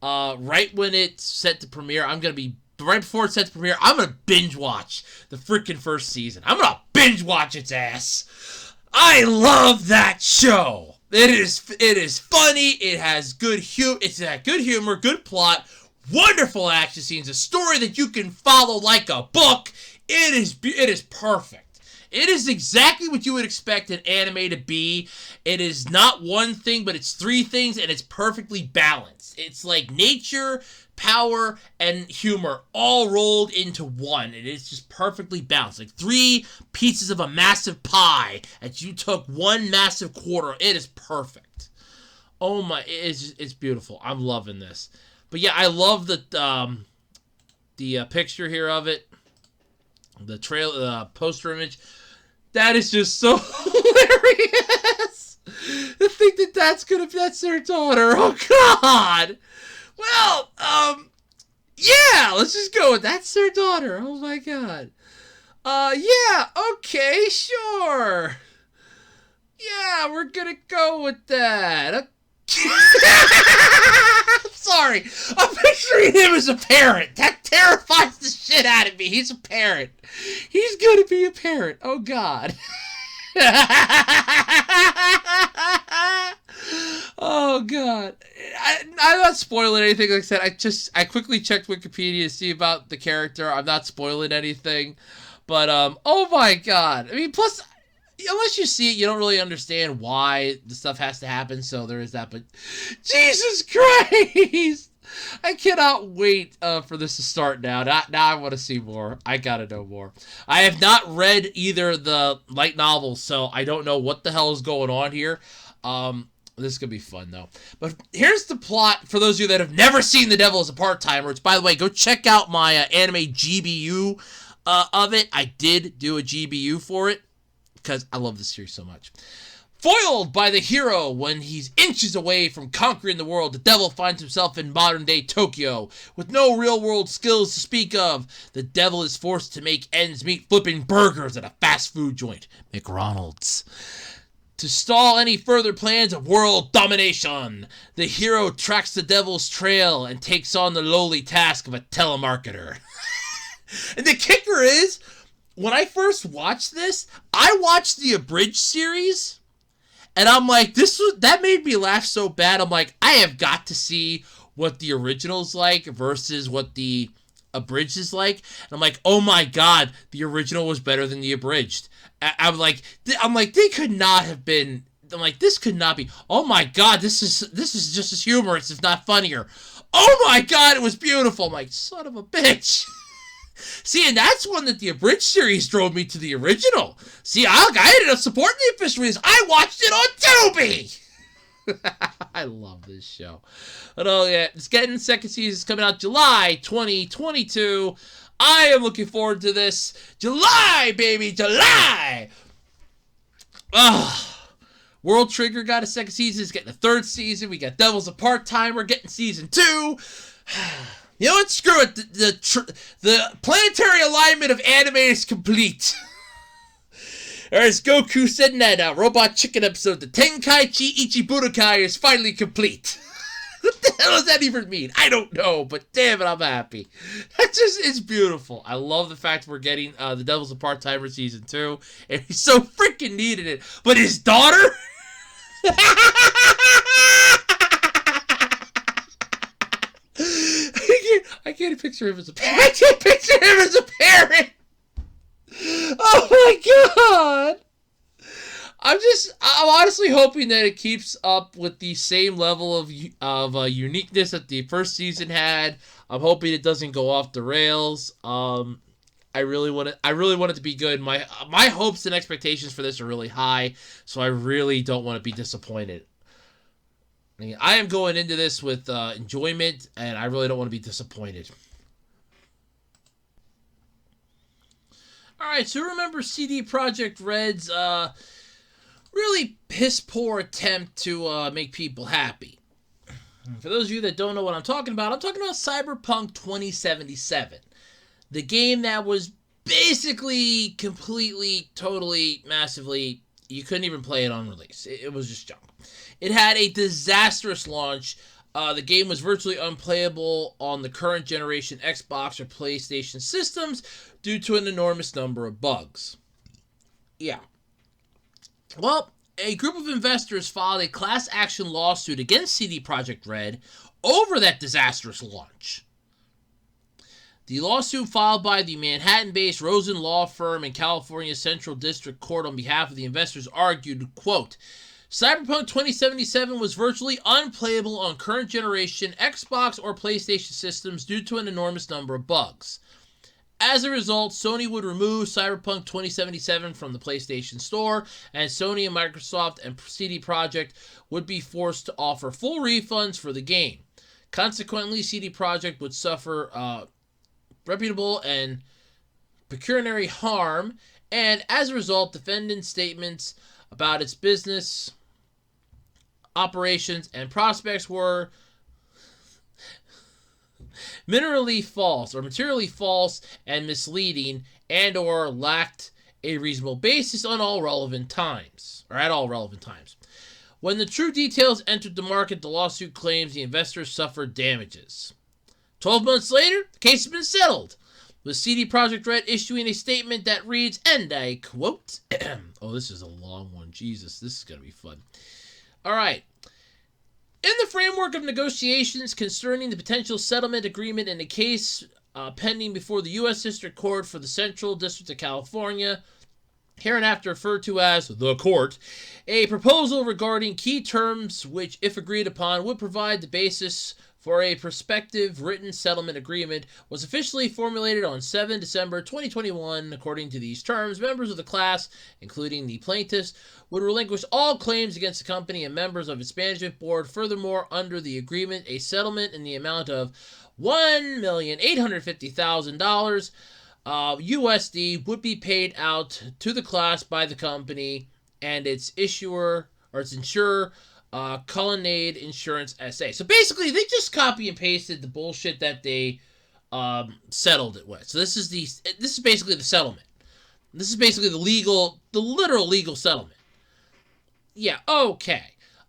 Right when it's set to premiere, right before it's set to premiere, I'm gonna binge watch the freaking first season. I'm gonna binge watch its ass. I love that show. It is funny. It has good humor. It's got good humor, good plot, wonderful action scenes, a story that you can follow like a book. It is perfect. It is exactly what you would expect an anime to be. It is not one thing, but it's three things, and it's perfectly balanced. It's like nature, power, and humor all rolled into one. It is just perfectly balanced. Like three pieces of a massive pie that you took one massive quarter. It is perfect. Oh my, it's beautiful. I'm loving this. But yeah, I love the picture here of it. The poster image. That is just so hilarious. To think that's their daughter. Oh god. Well, yeah, let's just go with that's their daughter. Oh my god. Yeah, okay, sure. Yeah, we're gonna go with that. I'm sorry. I'm picturing him as a parent. That terrifies the shit out of me. He's a parent. He's gonna be a parent. Oh god. Oh god. I'm not spoiling anything. Like I said, I quickly checked Wikipedia to see about the character. I'm not spoiling anything. But oh my god. I mean, plus unless you see it, you don't really understand why the stuff has to happen, so there is that. But Jesus Christ! I cannot wait for this to start now. Now I want to see more. I gotta know more. I have not read either the light novels, so I don't know what the hell is going on here. This is gonna be fun, though. But here's the plot for those of you that have never seen The Devil as a Part-Timer. Which, by the way, go check out my anime GBU of it. I did do a GBU for it, because I love this series so much. Foiled by the hero when he's inches away from conquering the world, the devil finds himself in modern-day Tokyo. With no real-world skills to speak of, the devil is forced to make ends meet flipping burgers at a fast food joint, McDonald's. To stall any further plans of world domination, the hero tracks the devil's trail and takes on the lowly task of a telemarketer. And the kicker is, when I first watched this, I watched the abridged series, and I'm like, that made me laugh so bad. I'm like, I have got to see what the original's like versus what the abridged is like. And I'm like, oh my god, the original was better than the abridged. I'm like, they could not have been I'm like, this could not be. Oh my god, this is just as humorous, if not funnier. Oh my god, it was beautiful. I'm like, son of a bitch. See, and that's one that the abridged series drove me to the original. See, I ended up supporting the official release. I watched it on Tubi. I love this show. But oh yeah, it's getting second season. It's coming out July 2022. I am looking forward to this. July, baby, July. World Trigger got a second season. It's getting a third season. We got Devil's a Part-Timer getting season 2. You know what? Screw it. The planetary alignment of anime is complete. Or as Goku said in that Robot Chicken episode, the Tenkaichi Ichibudokai is finally complete. What the hell does that even mean? I don't know, but damn it, I'm happy. It's beautiful. I love the fact we're getting the Devil's a Part-Timer season 2, and he so freaking needed it. But his daughter? I can't picture him as a parent. I can't picture him as a parent. Oh my god. I'm honestly hoping that it keeps up with the same level of uniqueness that the first season had. I'm hoping it doesn't go off the rails. I really want it to be good. My hopes and expectations for this are really high, so I really don't want to be disappointed. I am going into this with enjoyment, and I really don't want to be disappointed. Alright, so remember CD Projekt Red's really piss-poor attempt to make people happy. For those of you that don't know what I'm talking about Cyberpunk 2077. The game that was basically, completely, totally, massively, you couldn't even play it on release. It was just junk. It had a disastrous launch. The game was virtually unplayable on the current generation Xbox or PlayStation systems due to an enormous number of bugs. Yeah. Well, a group of investors filed a class action lawsuit against CD Projekt Red over that disastrous launch. The lawsuit filed by the Manhattan-based Rosen law firm in California's Central District Court on behalf of the investors argued, quote, Cyberpunk 2077 was virtually unplayable on current generation Xbox or PlayStation systems due to an enormous number of bugs. As a result, Sony would remove Cyberpunk 2077 from the PlayStation Store, and Sony and Microsoft and CD Projekt would be forced to offer full refunds for the game. Consequently, CD Projekt would suffer reputable and pecuniary harm, and as a result, defendant statements about its business operations and prospects were materially false and misleading, and or lacked a reasonable basis on all relevant times, or at all relevant times. When the true details entered the market, the lawsuit claims the investors suffered damages. 12 months later, the case has been settled, with CD Projekt Red issuing a statement that reads, and I quote, oh, this is a long one. Jesus, this is going to be fun. All right. In the framework of negotiations concerning the potential settlement agreement in a case pending before the U.S. District Court for the Central District of California, hereinafter referred to as the court, a proposal regarding key terms which, if agreed upon, would provide the basis for a prospective written settlement agreement was officially formulated on 7 December 2021. According to these terms, members of the class, including the plaintiffs, would relinquish all claims against the company and members of its management board. Furthermore, under the agreement, a settlement in the amount of $1,850,000 USD would be paid out to the class by the company and its issuer or its insurer, Colonnade Insurance SA. So basically, they just copy and pasted the bullshit that they settled it with. So this is basically the settlement. This is basically the literal legal settlement. Yeah, okay.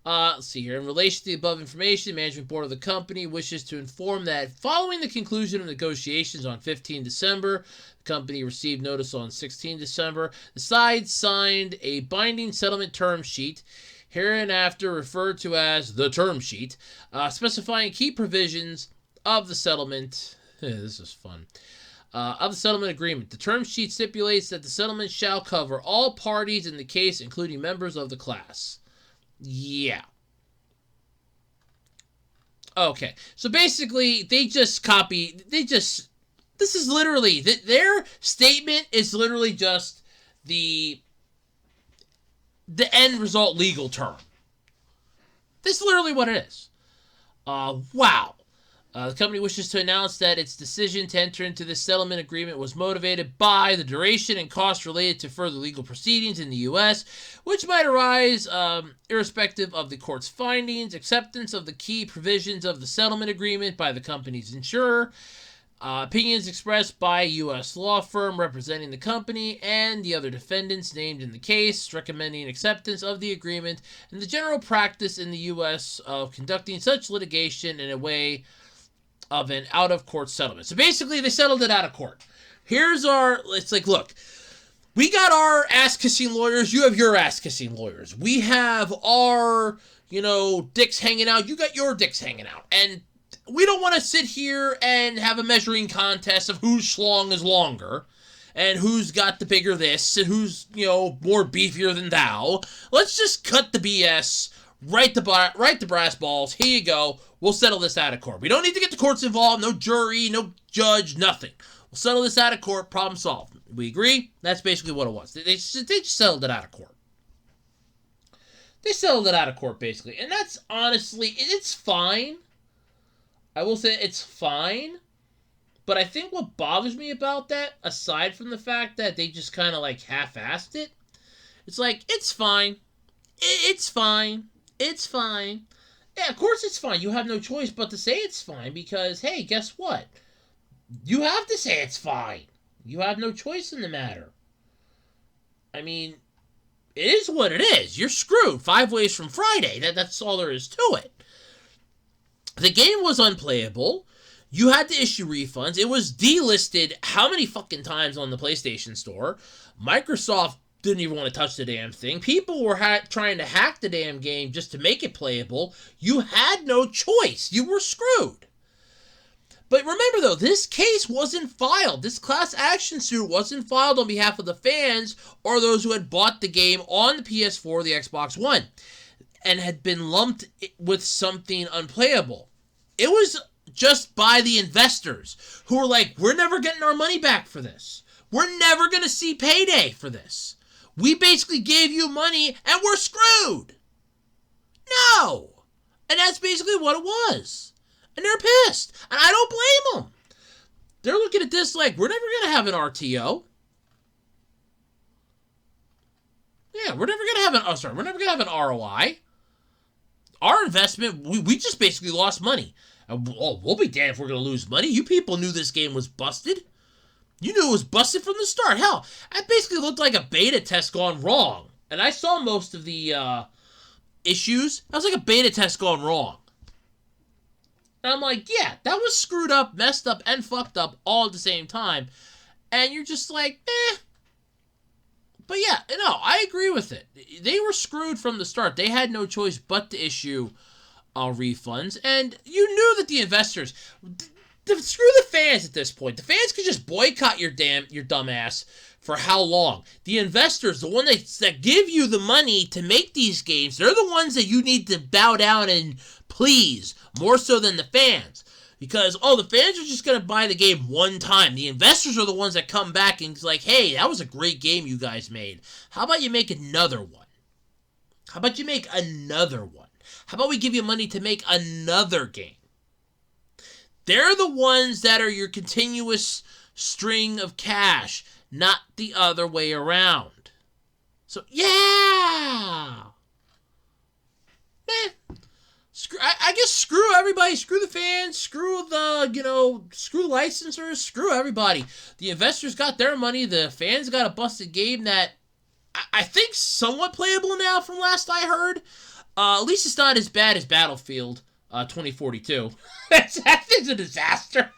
Let's see here. In relation to the above information, the management board of the company wishes to inform that following the conclusion of negotiations on 15 December, the company received notice on 16 December. The sides signed a binding settlement term sheet, hereinafter referred to as the term sheet, specifying key provisions of the settlement. This is fun. Of the settlement agreement. The term sheet stipulates that the settlement shall cover all parties in the case, including members of the class. Yeah. Okay. So basically, this is literally, their statement is literally just the end result legal term. This is literally what it is. Wow. The company wishes to announce that its decision to enter into this settlement agreement was motivated by the duration and cost related to further legal proceedings in the U.S., which might arise irrespective of the court's findings, acceptance of the key provisions of the settlement agreement by the company's insurer, opinions expressed by a U.S. law firm representing the company and the other defendants named in the case, recommending acceptance of the agreement, and the general practice in the U.S. of conducting such litigation in a way of an out-of-court settlement. So basically, they settled it out of court. It's like, look, we got our ass-kissing lawyers, you have your ass-kissing lawyers. We have our, dicks hanging out, you got your dicks hanging out. And we don't want to sit here and have a measuring contest of whose schlong is longer, and who's got the bigger this, and who's, more beefier than thou. Let's just cut the BS, right the brass balls, here you go, we'll settle this out of court. We don't need to get the courts involved, no jury, no judge, nothing. We'll settle this out of court, problem solved. We agree? That's basically what it was. They just settled it out of court. They settled it out of court, basically. And that's honestly, it's fine. I will say it's fine. But I think what bothers me about that, aside from the fact that they just kind of like half-assed it, it's like, it's fine. It's fine. It's fine. Yeah, of course it's fine. You have no choice but to say it's fine because, hey, guess what? You have to say it's fine. You have no choice in the matter. I mean, it is what it is. You're screwed 5 ways from Friday. That's all there is to it. The game was unplayable. You had to issue refunds. It was delisted how many fucking times on the PlayStation Store? Microsoft didn't even want to touch the damn thing. People were trying to hack the damn game just to make it playable. You had no choice. You were screwed. But remember, though, this case wasn't filed. This class action suit wasn't filed on behalf of the fans or those who had bought the game on the PS4 or the Xbox One and had been lumped with something unplayable. It was just by the investors who were like, we're never getting our money back for this. We're never going to see payday for this. We basically gave you money and we're screwed. No. And that's basically what it was. And they're pissed. And I don't blame them. They're looking at this like, we're never going to have an RTO. Yeah, we're never going to have an ROI. Our investment, we just basically lost money. We'll be damned if we're going to lose money. You people knew this game was busted. You knew it was busted from the start. Hell, that basically looked like a beta test gone wrong. And I saw most of the issues. That was like a beta test gone wrong. And I'm like, yeah, that was screwed up, messed up, and fucked up all at the same time. And you're just like, eh. But yeah, no, I agree with it. They were screwed from the start. They had no choice but to issue refunds. And you knew that the investors, screw the fans at this point. The fans could just boycott your dumb ass for how long? The investors, the one that give you the money to make these games, they're the ones that you need to bow down and please, more so than the fans. Because, the fans are just going to buy the game one time. The investors are the ones that come back and like, hey, that was a great game you guys made. How about you make another one? How about you make another one? How about we give you money to make another game? They're the ones that are your continuous string of cash, not the other way around. So, yeah! I guess screw everybody, screw the fans, screw the, screw licensors, screw everybody. The investors got their money, the fans got a busted game that I think somewhat playable now from last I heard. At least it's not as bad as Battlefield 2042. That thing's a disaster.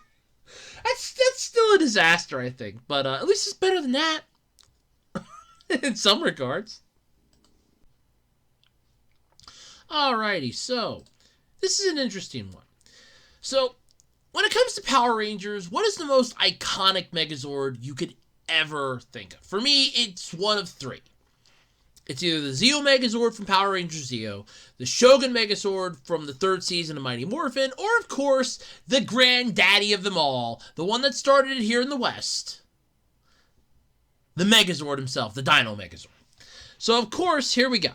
That's still a disaster, I think. But at least it's better than that. In some regards. Alrighty, so this is an interesting one. So, when it comes to Power Rangers, what is the most iconic Megazord you could ever think of? For me, it's one of 3. It's either the Zeo Megazord from Power Rangers Zeo, the Shogun Megazord from the 3rd season of Mighty Morphin, or, of course, the granddaddy of them all, the one that started it here in the West, the Megazord himself, the Dino Megazord. So, of course, here we go.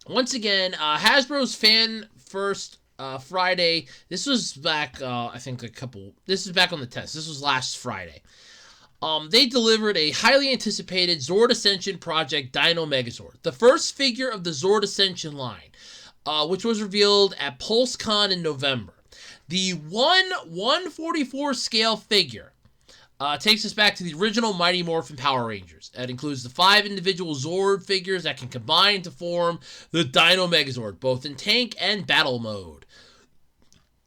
Once again, Hasbro's Fan First Friday. This was back, I think, this is back on the 10th. This was last Friday. They delivered a highly anticipated Zord Ascension Project Dino Megazord, the first figure of the Zord Ascension line, which was revealed at PulseCon in November. The 1/144 scale figure takes us back to the original Mighty Morphin Power Rangers. That includes the 5 individual Zord figures that can combine to form the Dino Megazord, both in tank and battle mode.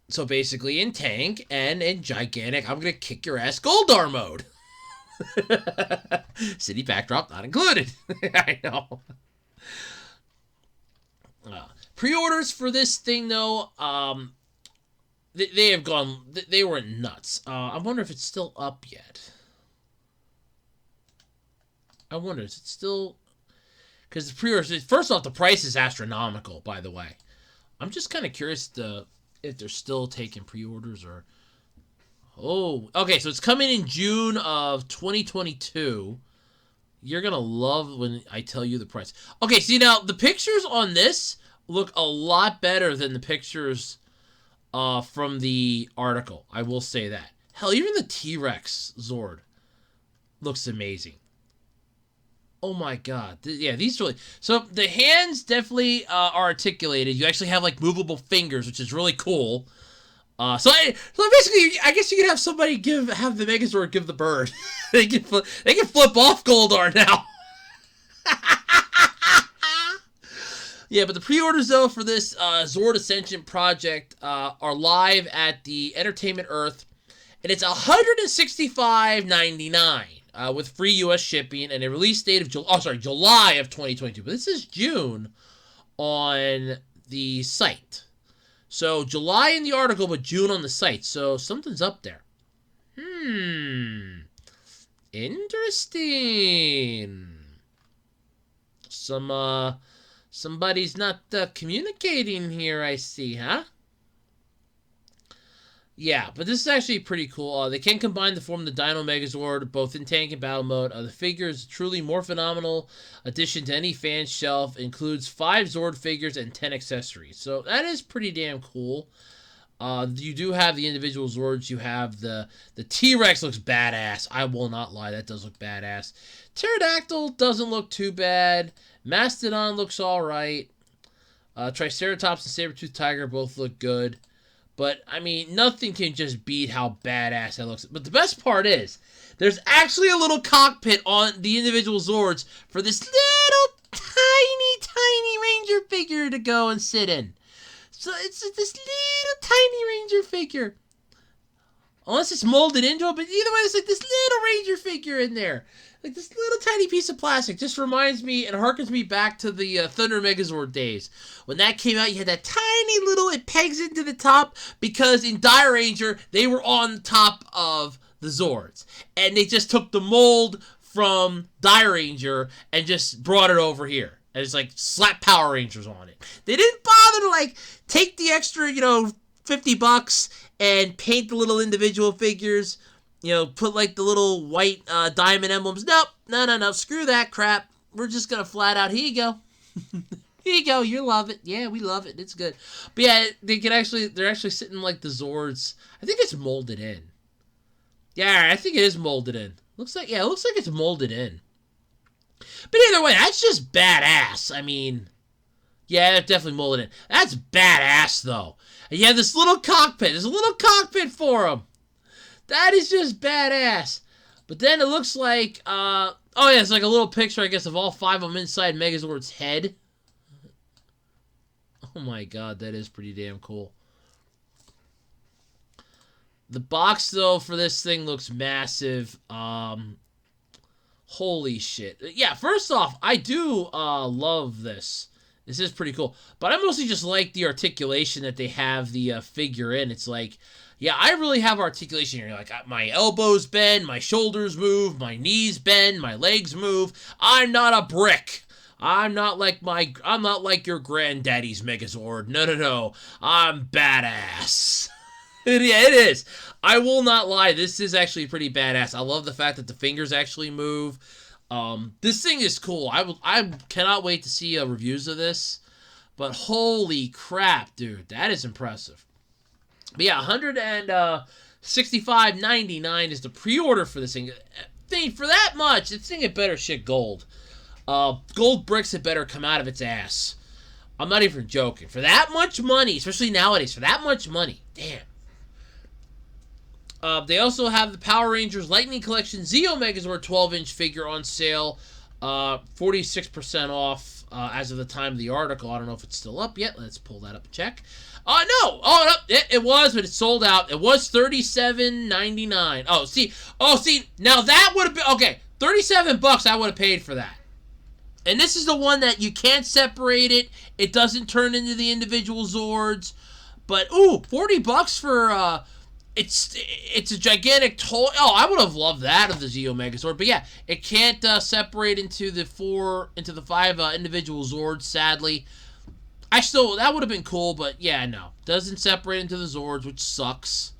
So basically in tank and in gigantic, I'm gonna kick your ass Goldar mode. City backdrop not included. I know. Pre-orders for this thing, though, they have gone. They were nuts. I wonder if it's still up yet. I wonder, is it still? Because the pre-orders. First off, the price is astronomical. By the way, I'm just kind of curious if they're still taking pre-orders or. Oh, okay, so it's coming in June of 2022. You're going to love when I tell you the price. Okay, see now, the pictures on this look a lot better than the pictures from the article. I will say that. Hell, even the T-Rex Zord looks amazing. Oh my god. Yeah, these really... So, the hands definitely are articulated. You actually have, like, movable fingers, which is really cool. So basically, I guess you could have somebody have the Megazord give the bird. they can flip off Goldar now. Yeah, but the pre-orders though for this Zord Ascension project are live at the Entertainment Earth, and it's $165.99 with free U.S. shipping and a release date of July of 2022. But this is June on the site. So, July in the article, but June on the site. So, something's up there. Interesting. Somebody's not communicating here, I see, huh? Yeah, but this is actually pretty cool. They can combine to form the Dino Megazord, both in tank and battle mode. The figure is truly more phenomenal addition to any fan shelf. Includes 5 Zord figures and 10 accessories. So that is pretty damn cool. You do have the individual Zords. You have the T-Rex looks badass. I will not lie, that does look badass. Pterodactyl doesn't look too bad. Mastodon looks alright. Triceratops and Saber-Tooth Tiger both look good. But, I mean, nothing can just beat how badass that looks. But the best part is, there's actually a little cockpit on the individual Zords for this little tiny Ranger figure to go and sit in. So it's this little tiny Ranger figure. Unless it's molded into it, but either way, it's like this little Ranger figure in there. Like this little tiny piece of plastic. Just reminds me and harkens me back to the Thunder Megazord days. When that came out, you had that tiny little, it pegs into the top, because in Die Ranger, they were on top of the Zords. And they just took the mold from Die Ranger and just brought it over here. And it's like, slap Power Rangers on it. They didn't bother to, like, take the extra, $50 and paint the little individual figures. Put like the little white diamond emblems. Nope. No. Screw that crap. We're just going to flat out, here you go. Here you go. You love it. Yeah, we love it. It's good. But yeah, they're actually sitting like the Zords. I think it's molded in. Yeah, I think it is molded in. It looks like it's molded in. But either way, that's just badass. I mean, yeah, it's definitely molded in. That's badass, though. And you have this little cockpit. There's a little cockpit for him. That is just badass. But then it looks like, it's like a little picture, I guess, of all 5 of them inside Megazord's head. Oh my god, that is pretty damn cool. The box, though, for this thing looks massive. Holy shit. Yeah, first off, I do love this. This is pretty cool. But I mostly just like the articulation that they have the figure in. It's like, yeah, I really have articulation here. Like, my elbows bend, my shoulders move, my knees bend, my legs move. I'm not a brick. I'm not like your granddaddy's Megazord. No. I'm badass. Yeah, it is. I will not lie. This is actually pretty badass. I love the fact that the fingers actually move. This thing is cool. I cannot wait to see reviews of this. But holy crap, dude, that is impressive. But yeah, $165.99 is the pre-order for this thing. For that much, this thing had better shit gold. Gold bricks had better come out of its ass. I'm not even joking. For that much money, especially nowadays, for that much money, damn. They also have the Power Rangers Lightning Collection Zeo Megazord 12-inch figure on sale. 46% off as of the time of the article. I don't know if it's still up yet. Let's pull that up and check. No! Oh, no, it was, but it sold out. It was $37.99. Oh, see, now that would have been, okay, $37 I would have paid for that. And this is the one that you can't separate it. It doesn't turn into the individual Zords. But, ooh, $40 for, it's a gigantic toy. Oh, I would have loved that of the Zeo Megazord. But yeah, it can't separate into the five individual Zords, sadly. That would have been cool, but yeah, no. Doesn't separate into the Zords, which sucks.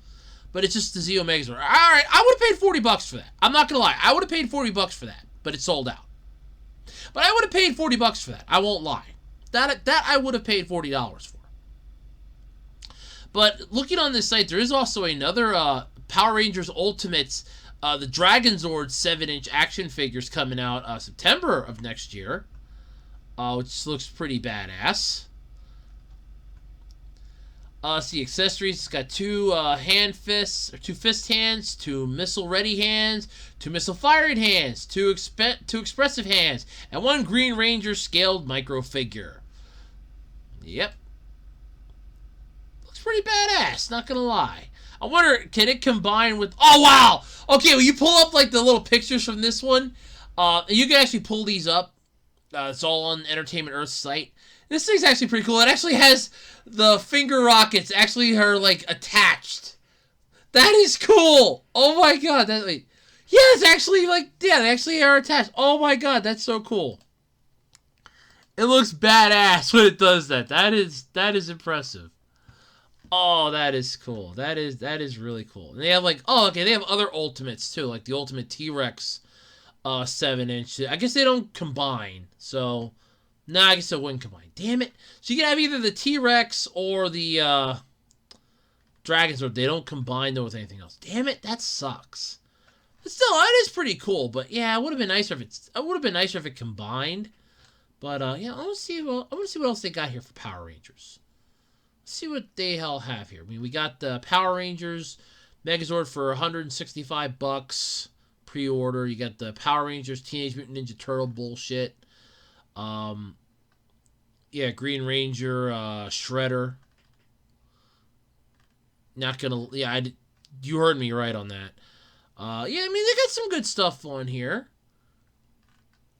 But it's just the Zeo Megazord. Alright, I would have paid $40 for that. I'm not going to lie. I would have paid $40 for that, but it sold out. But I would have paid $40 for that. I won't lie. That I would have paid $40 for. But looking on this site, there is also another Power Rangers Ultimates, the Dragon Zord 7-inch action figures coming out September of next year, which looks pretty badass. See, accessories, it's got two fist hands, two missile-ready hands, two missile-firing hands, two expressive hands, and one Green Ranger scaled micro figure. Yep. Looks pretty badass, not gonna lie. I wonder, can it combine with... Oh, wow! Okay, well, you pull up, like, the little pictures from this one. You can actually pull these up. It's all on Entertainment Earth's site. This thing's actually pretty cool. It actually has the finger rockets actually are, like, attached. That is cool! Oh, my God. Yeah, it's actually, like, yeah, they actually are attached. Oh, my God, that's so cool. It looks badass when it does that. That is impressive. Oh, that is cool. That is really cool. And they have, like, oh, okay, they have other Ultimates, too, like the Ultimate T-Rex 7-inch. I guess they don't combine, so... Nah, I guess it wouldn't combine. Damn it. So you can have either the T-Rex or the Dragon Zord. They don't combine them with anything else. Damn it, that sucks. But still, that is pretty cool. But yeah, it would have been nicer if it combined. But yeah, I want to see what else they got here for Power Rangers. Let's see what they have here. I mean, we got the Power Rangers Megazord for $165 pre-order. You got the Power Rangers Teenage Mutant Ninja Turtle bullshit. Yeah, Green Ranger, Shredder. Not gonna, yeah, you heard me right on that. Yeah, I mean, they got some good stuff on here.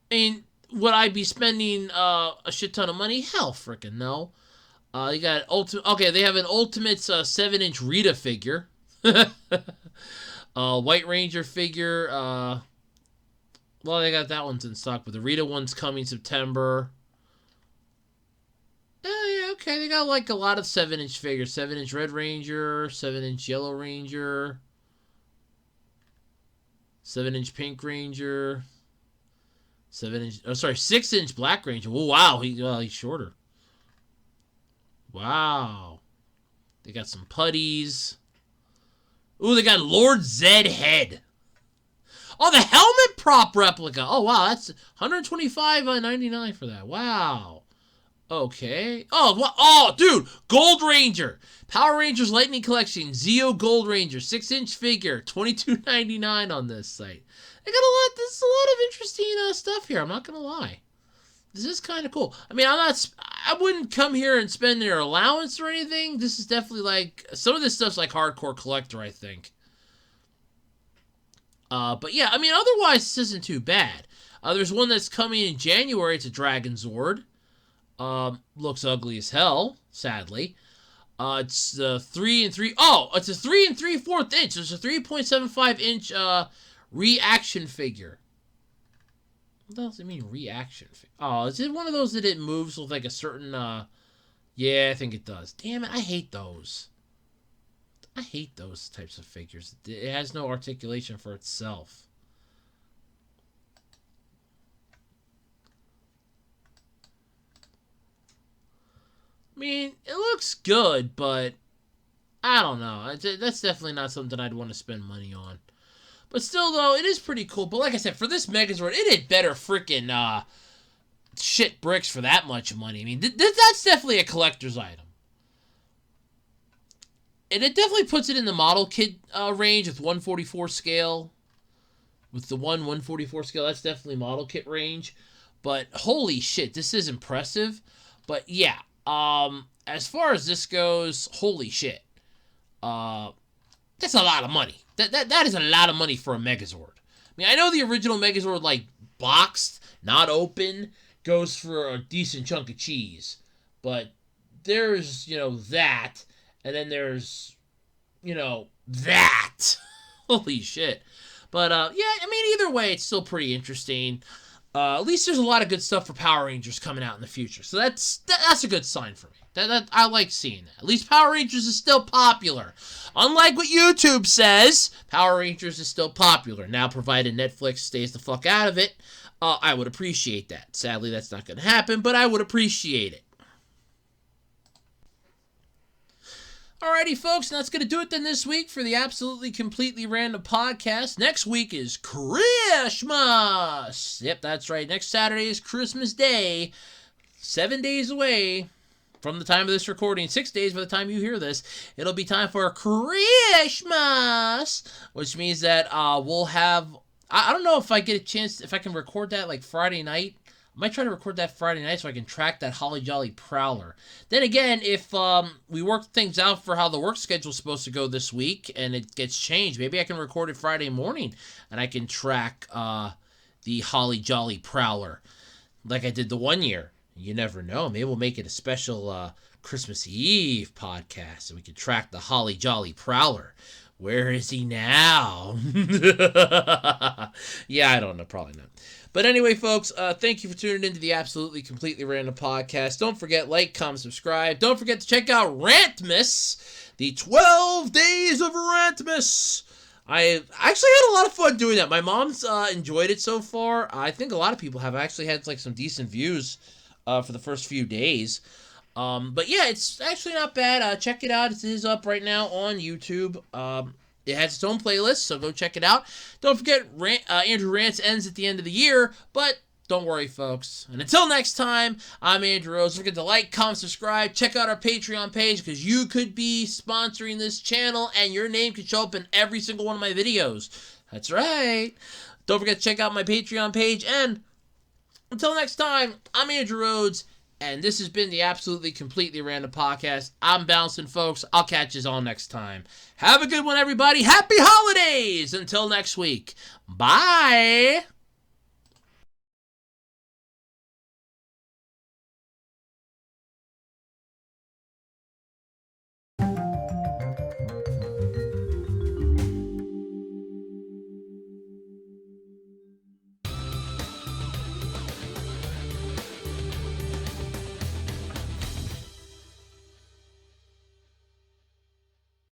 I mean, would I be spending, a shit ton of money? Hell frickin' no. You got okay, they have an Ultimates, 7-inch Rita figure. White Ranger figure, well, they got that one's in stock, but the Rita one's coming September. Oh, yeah, okay. They got, like, a lot of 7-inch figures. 7-inch Red Ranger, 7-inch Yellow Ranger, 7-inch Pink Ranger, 6-inch Black Ranger. Oh, wow, he's shorter. Wow. They got some putties. Ooh, they got Lord Zed Head. Oh, the helmet prop replica. Oh, wow. That's $125.99 for that. Wow. Okay. Oh, dude. Gold Ranger. Power Rangers Lightning Collection. Zeo Gold Ranger. 6-inch figure. $22.99 on this site. There's a lot of interesting stuff here. I'm not going to lie. This is kind of cool. I mean, I wouldn't come here and spend their allowance or anything. This is definitely like, some of this stuff's like hardcore collector, I think. But yeah, I mean, otherwise, this isn't too bad. There's one that's coming in January. It's a Dragon Zord. Looks ugly as hell, sadly. It's 3 3. Oh, it's a 3 3/4 inch. It's a 3.75 inch reaction figure. What does it mean, reaction? Oh, is it one of those that it moves with like a certain, Yeah, I think it does. Damn it, I hate those. I hate those types of figures. It has no articulation for itself. I mean, it looks good, but I don't know. That's definitely not something I'd want to spend money on. But still, though, it is pretty cool. But like I said, for this Megazord, it had better freaking shit bricks for that much money. I mean, that's definitely a collector's item. And it definitely puts it in the model kit range with 144 scale. With the 144 scale, that's definitely model kit range. But holy shit, this is impressive. But yeah, as far as this goes, holy shit. That's a lot of money. That is a lot of money for a Megazord. I mean, I know the original Megazord, like, boxed, not open, goes for a decent chunk of cheese. But there's, that. And then there's, that. Holy shit. But, yeah, I mean, either way, it's still pretty interesting. At least there's a lot of good stuff for Power Rangers coming out in the future. So that's a good sign for me. That I like seeing that. At least Power Rangers is still popular. Unlike what YouTube says, Power Rangers is still popular. Now, provided Netflix stays the fuck out of it, I would appreciate that. Sadly, that's not going to happen, but I would appreciate it. Alrighty, folks, and that's going to do it then this week for the Absolutely Completely Random Podcast. Next week is Christmas! Yep, that's right. Next Saturday is Christmas Day. 7 days away from the time of this recording. 6 days by the time you hear this. It'll be time for Christmas! Which means that we'll have... I don't know if I get a chance... If I can record that, like, Friday night. I might try to record that Friday night so I can track that Holly Jolly Prowler. Then again, if we work things out for how the work schedule is supposed to go this week and it gets changed, maybe I can record it Friday morning and I can track the Holly Jolly Prowler like I did the one year. You never know. Maybe we'll make it a special Christmas Eve podcast and we can track the Holly Jolly Prowler. Where is he now? Yeah, I don't know. Probably not. But anyway, folks, thank you for tuning into the Absolutely Completely Random Podcast. Don't forget, like, comment, subscribe. Don't forget to check out Rantmas, the 12 Days of Rantmas. I actually had a lot of fun doing that. My mom's enjoyed it so far. I think a lot of people have actually had like some decent views for the first few days. But yeah, it's actually not bad. Check it out. It is up right now on YouTube. It has its own playlist, so go check it out. Don't forget, Andrew Rants ends at the end of the year, but don't worry, folks. And until next time, I'm Andrew Rose. Don't forget to like, comment, subscribe. Check out our Patreon page, because you could be sponsoring this channel, and your name could show up in every single one of my videos. That's right. Don't forget to check out my Patreon page, and until next time, I'm Andrew Rhodes, and this has been the Absolutely Completely Random Podcast. I'm bouncing, folks. I'll catch you all next time. Have a good one, everybody. Happy holidays! Until next week. Bye!